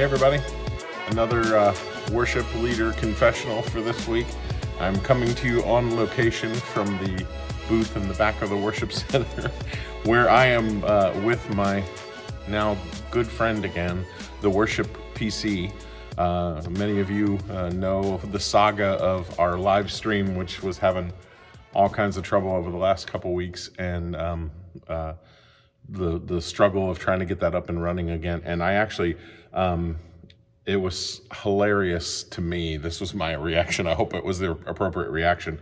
everybody. Another worship leader confessional for this week. I'm coming to you on location from the booth in the back of the worship center where I am with my now good friend again, the worship PC. Many of you know the saga of our live stream, which was having all kinds of trouble over the last couple weeks, and the struggle of trying to get that up and running again. And I actually, it was hilarious to me. This was my reaction. I hope it was the appropriate reaction.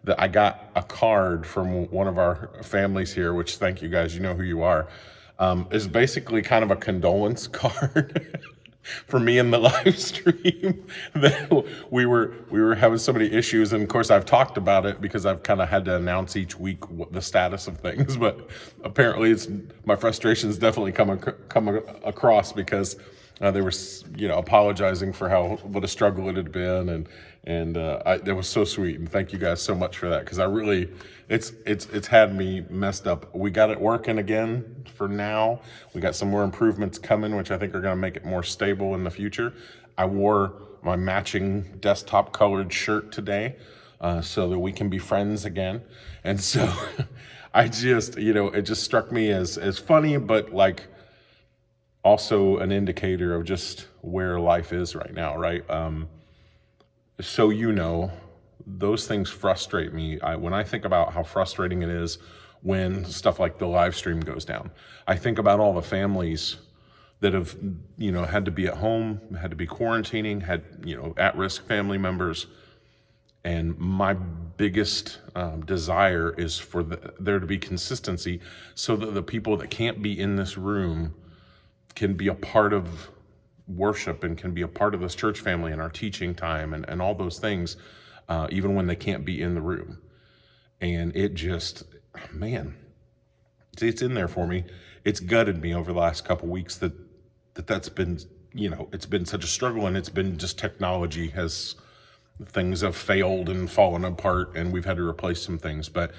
That I got a card from one of our families here, which, thank you guys, you know who you are, is basically kind of a condolence card for me in the live stream. That we were having so many issues, and of course I've talked about it because I've kind of had to announce each week what the status of things. But apparently, it's my frustrations definitely come across because they were, apologizing for what a struggle it had been, and it was so sweet. And thank you guys so much for that, because I really, it's had me messed up. We got it working again for now. We got some more improvements coming, which I think are going to make it more stable in the future. I wore my matching desktop colored shirt today, so that we can be friends again. And so I just, it just struck me as funny, but like also an indicator of just where life is right now, right? So those things frustrate me. When I think about how frustrating it is when stuff like the live stream goes down, I think about all the families that have, had to be at home, had to be quarantining, had, at-risk family members. And my biggest desire is for there to be consistency so that the people that can't be in this room can be a part of worship and can be a part of this church family and our teaching time and all those things, even when they can't be in the room. And it just, man, it's in there for me. It's gutted me over the last couple weeks that's been, it's been such a struggle, and it's been just technology things have failed and fallen apart, and we've had to replace some things. But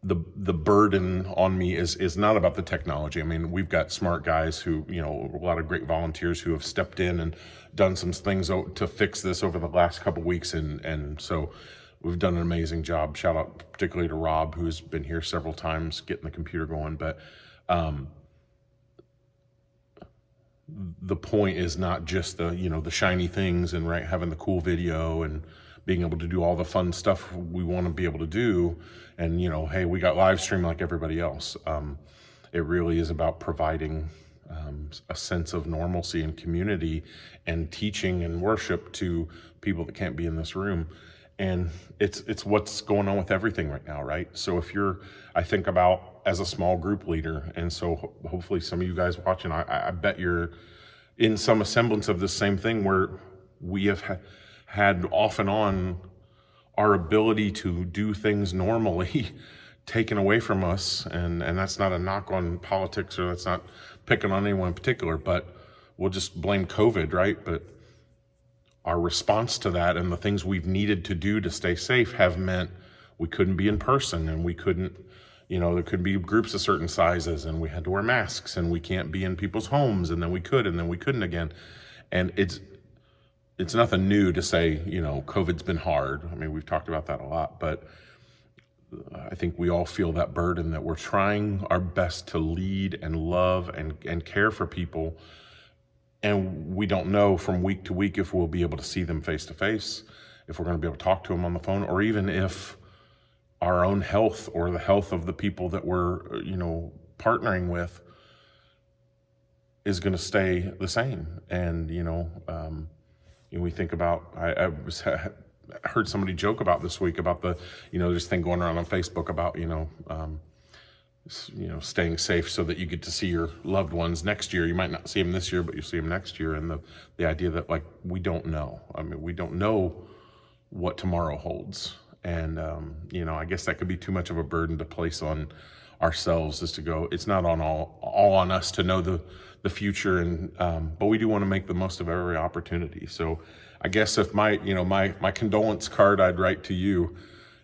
the burden on me is not about the technology. I mean, we've got smart guys who, a lot of great volunteers who have stepped in and done some things to fix this over the last couple weeks. And so we've done an amazing job. Shout out particularly to Rob, who's been here several times getting the computer going. But the point is not just the shiny things and having the cool video and being able to do all the fun stuff we want to be able to do. And, hey, we got live stream like everybody else. It really is about providing a sense of normalcy and community and teaching and worship to people that can't be in this room. And it's what's going on with everything right now, right? So I think about as a small group leader, and so hopefully some of you guys watching, I bet you're in some semblance of the same thing, where we have had off and on our ability to do things normally taken away from us. And that's not a knock on politics, or that's not picking on anyone in particular, but we'll just blame COVID, right? But our response to that and the things we've needed to do to stay safe have meant we couldn't be in person, and we couldn't, there could be groups of certain sizes, and we had to wear masks, and we can't be in people's homes, and then we could, and then we couldn't again. And it's nothing new to say, COVID's been hard. I mean, we've talked about that a lot, but I think we all feel that burden that we're trying our best to lead and love and care for people. And we don't know from week to week if we'll be able to see them face to face, if we're going to be able to talk to them on the phone, or even if our own health or the health of the people that we're, partnering with is going to stay the same. And, we think about, I heard somebody joke about this week about this thing going around on Facebook about, staying safe so that you get to see your loved ones next year. You might not see them this year, but you see them next year. And the idea that we don't know. I mean, we don't know what tomorrow holds. And, I guess that could be too much of a burden to place on ourselves, is to go, it's not all on us to know the future. And, but we do want to make the most of every opportunity. So I guess if my condolence card I'd write to you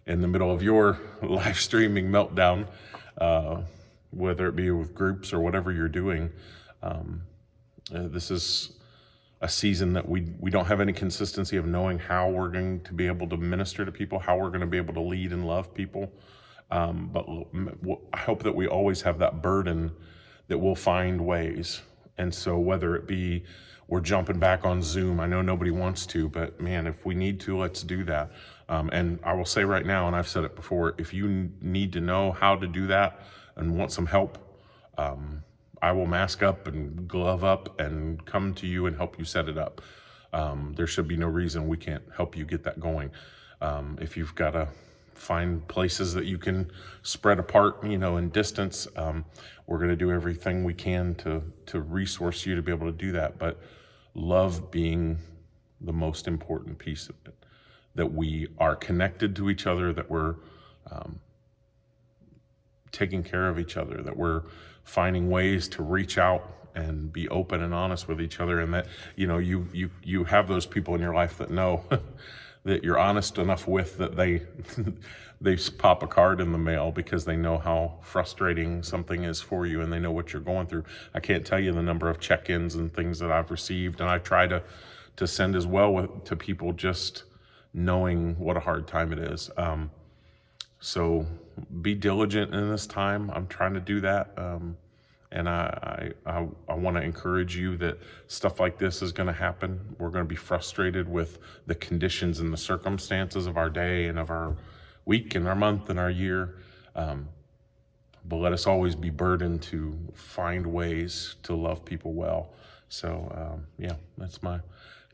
in the middle of your live streaming meltdown, whether it be with groups or whatever you're doing, This is a season that we don't have any consistency of knowing how we're going to be able to minister to people, how we're going to be able to lead and love people. But I hope that we always have that burden that we'll find ways. And so whether it be we're jumping back on Zoom, I know nobody wants to, but man, if we need to, let's do that. And I will say right now, and I've said it before, if you need to know how to do that and want some help, I will mask up and glove up and come to you and help you set it up. There should be no reason we can't help you get that going. If you've got to find places that you can spread apart, in distance, we're going to do everything we can to resource you to be able to do that. But love being the most important piece of it, that we are connected to each other, that we're taking care of each other, that we're finding ways to reach out and be open and honest with each other, and that you have those people in your life that know that you're honest enough with, that they pop a card in the mail because they know how frustrating something is for you and they know what you're going through. I can't tell you the number of check-ins and things that I've received, and I try to send as well to people, just knowing what a hard time it is. So be diligent in this time. I'm trying to do that. And I want to encourage you that stuff like this is going to happen. We're going to be frustrated with the conditions and the circumstances of our day and of our week and our month and our year. But let us always be burdened to find ways to love people well. So, that's my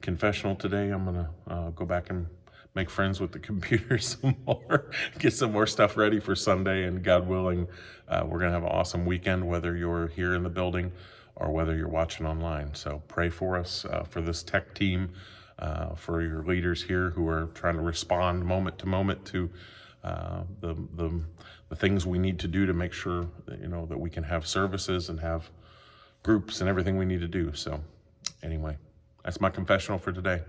confessional today. I'm going to go back and make friends with the computer some more, get some more stuff ready for Sunday, and God willing, we're going to have an awesome weekend, whether you're here in the building or whether you're watching online. So pray for us, for this tech team, for your leaders here who are trying to respond moment to moment to the things we need to do to make sure that we can have services and have groups and everything we need to do. So anyway, that's my confessional for today.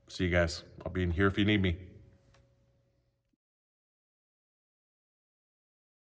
See you guys. I'll be in here if you need me.